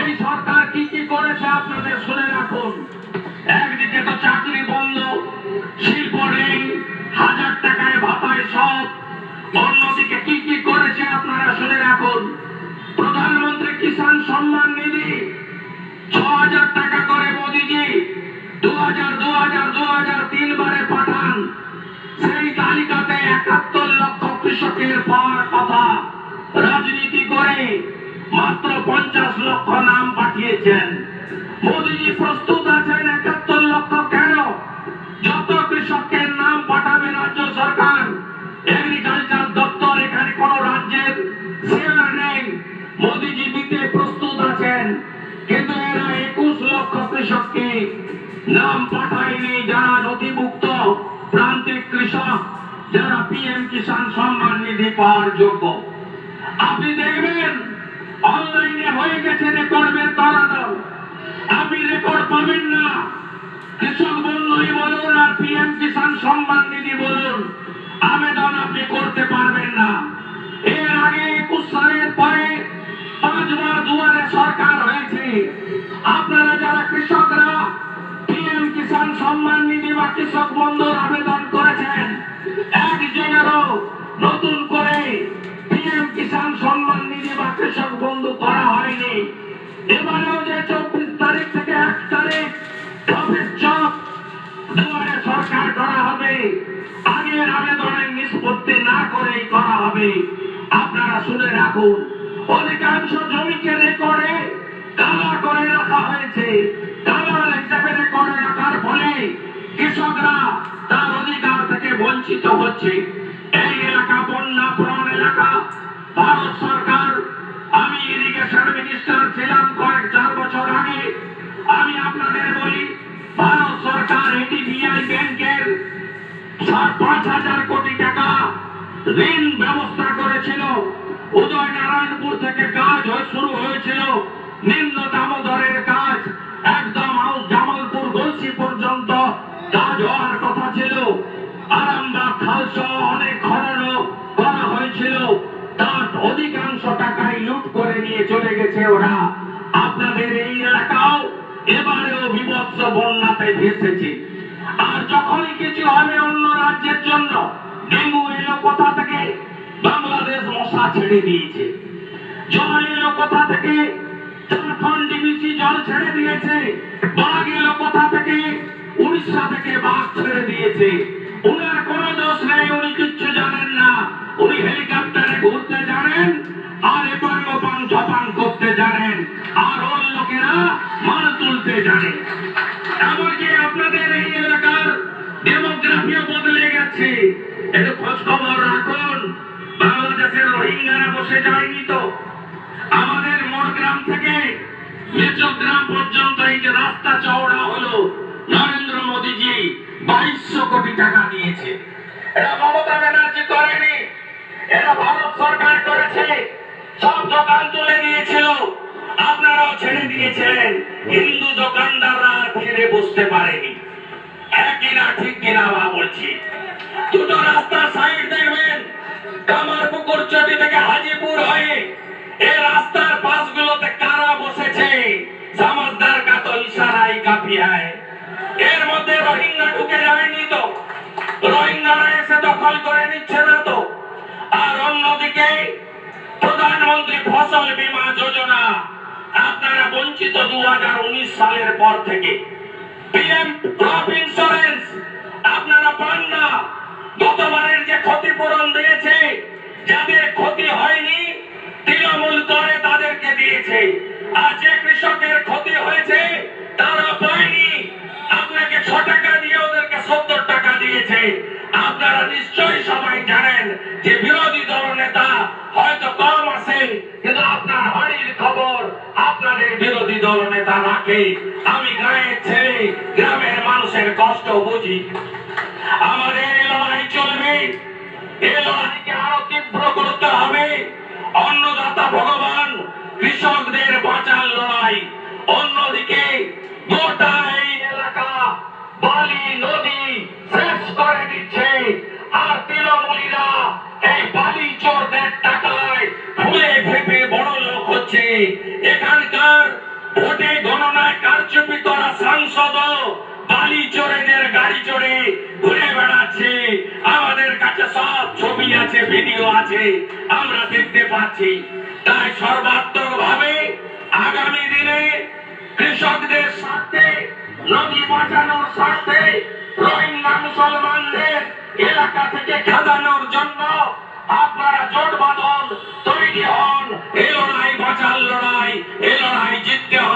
এই সরকার কি কি করেছে আপনাদের শুনে রাখুন। একদিকে তো চাকরি বন্ধ, শিল্প নেই, 1000 টাকায় ভাতায় সব। অন্যদিকে কি কি করেছে আপনারা শুনে রাখুন। প্রধানমন্ত্রী কিষাণ সম্মান নিধি 6000 টাকা করে মোদিজি 2000 তিনবারে পাঠান। সেই তালিকাতে 71 লক্ষ কৃষকের পাওয়ার কথা। রাজনীতি করে মাত্র 50 লক্ষ নাম পাঠিয়েছেন। মোদিজি প্রস্তুত আছেন 71 লক্ষ কেন? যত কৃষকের নাম পাঠাবে রাজ্য সরকার, এগ্রিকালচার দপ্তর, এখানে কোন রাজ্যের শেয়ার নেই, মোদিজি দিতে প্রস্তুত আছেন। কিন্তু এরা 21 লক্ষ কৃষককে নাম পাঠায়নি, যারা নথিভুক্ত প্রান্তিক কৃষক, যারা পিএম কিষাণ সম্মান নিধি পাওয়ার যোগ্য। আপনি দেখবেন অনলাইনে হয়ে গেছে রেকর্ড বের করানো, আপনি রেকর্ড পাবেন না। কৃষক বন্ধুই বলুন আর পিএম কিষাণ সম্মান নিধি বলুন, আবেদন আপনি করতে পারবেন না। এর আগে 21 সালের পরে 5 বার দুয়ারে সরকার হয়েছে। আপনারা যারা কৃষকরা পিএম কিষাণ সম্মান নিধি বা কৃষক বন্ধুর আবেদন করেছেন, একজনেরও নতুন করে পিএম কিষাণ সম্মান নিধি বা কৃষক বন্ধু করা হয়নি। এবারেও যে 24 তারিখ থেকে 1 তারিখ দুয়ারে সরকার করা হবে, আগের আবেদনের নিষ্পত্তি না করেই করা হবে। আপনারা শুনে রাখুন, অধিকাংশ জমিকে রেকর্ডে কালা করে রাখা হয়েছে। কালা হিসাবে করে রাখার ফলে কৃষকরা তার অধিকার থেকে বঞ্চিত হচ্ছে। এই এলাকা বন্যা প্রবণ এলাকা। ভারত সরকার, আমি ইরিগেশন মিনিস্টার ছিলাম কয়েক 4 বছর আগে। আমি আপনাদের বলি, ভারত সরকার এডিবিআই ব্যাংকের 5,000 কোটি টাকা ঋণ ব্যবস্থা করেছিল। উদয়নারায়ণপুর থেকে কাজ শুরু হয়েছিল, নিম্ন দামোদরের কাজ একদম জামালপুর গলসি পর্যন্ত কাজ হওয়ার কথা ছিল। আরামবাগ খালসহ অনেক খনন করা হয়েছিল, তার অধিকাংশ টাকাই লুট করে নিয়ে চলে গেছে ওরা। আপনাদের এই এলাকাও এবারেও বিভৎস বন্যাতে ভেসেছে। আর যখনই কিছু হবে অন্য রাজ্যের জন্য, ডেঙ্গু এলো কোথা থেকে? বাংলাদেশ মশা ছেড়ে দিয়েছে। জল এলো কোথা থেকে? ঝাড়খণ্ড ডিবিসি জল ছেড়ে দিয়েছে। বাঘ এলো কোথা থেকে? উড়িষ্যা থেকে বাঘ ছেড়ে দিয়েছে। উনার কোনো দোষ নেই, উনি কিচ্ছু জানেন না। উনি হেলিকপ্টারে ঘুরতে জানেন আর এপাং ওপাং ঝপাং করতে জানেন, আর ওর লোকেরা মাল তুলতে জানে। এমনকি আপনাদের এই এলাকার ডেমোগ্রাফিও বদলে গেছে। একটু খোঁজ খবর রাখুন, বাংলাদেশের রোহিঙ্গারা বসে যায়নি তো। আমাদের মোড়গ্রাম থেকে মেচগ্রাম পর্যন্ত এই যে রাস্তা চওড়া হলো, নরেন্দ্র মোদীজি 2200 কোটি টাকা দিয়েছে। এটা মমতা ব্যানার্জি করেনি, এটা ভারত সরকার করেছে। সব দোকান তুলে দিয়েছিল, আপনারাও ছেড়ে দিয়েছেন। হিন্দু দোকানদাররা ফিরে বসতে পারেনি। হ্যাঁ কিনা, ঠিক কিনা বা বলছি। দুটো রাস্তার সাইড দেখবেন, কামারপুকুর চটি থেকে হাজিপুর হয়ে এই রাস্তার পাশগুলোতে কারা বসেছে? সমাজদার কা তো ইশারাই কাফি হয়। এর মধ্যে রোহিঙ্গা ঢুকে যায়নি তো, রোহিঙ্গারা এসে দখল করে নিচ্ছে না তো। আর অন্যদিকে প্রধানমন্ত্রী ফসল বীমা যোজনা আপনারা বঞ্চিত 2019 সালের পর থেকে। পিএম ক্রপ ইন্স্যুরেন্স আপনারা পান না। গতবারের যে ক্ষতিপূরণ দিয়েছে, যাদের ক্ষতি হয়নি তৃণমূল করে তাদেরকে দিয়েছে, আর যে কৃষকের ক্ষতি হয়েছে তারা পায়নি। আপনাকে 6 টাকা দিয়ে ওদেরকে 70 টাকা দিয়েছে। আপনারা নিশ্চয়ই সবাই জানেন যে বিরোধী দল নেতা হয়তো কম আছেন, কিন্তু আপনার বাড়ির খবর আপনাদের বিরোধী দল নেতা রাখে। আমি গায়ের ছেলে, গ্রামের মানুষের কষ্ট বুঝি। আমাদের এই লড়াই চলবে, এই লড়াইকে আরো তীব্র করতে হবে। অন্নদাতা ভগবান, কৃষকদের বাঁচার লড়াই। অন্যদিকে গোটা এই এলাকা বালি নদী শেষ করে দিচ্ছে, আর তৃণমূলীরা এই বালি চোরদের টাকায় ফুলে ফেপে বড় লোক হচ্ছে। এখানকার ভোটে গণনায় কারচুপি করা সাংসদ বালি চোরেদের গাড়ি চড়ে ঘুরে বেড়াচ্ছে। আমাদের কাছে সব ছবি আছে, ভিডিও আছে, আমরা দেখতে পাচ্ছি। তাই সর্বাত্মক ভাবে আগামী দিনে কৃষকদের স্বার্থে, নদী বাঁচানোর স্বার্থে, রোহিঙ্গা মুসলমানদের এলাকা থেকে খেদানোর জন্য আপনারা জোট বাঁধন, তৈরি হন। এ লড়াই বাঁচার লড়াই, এ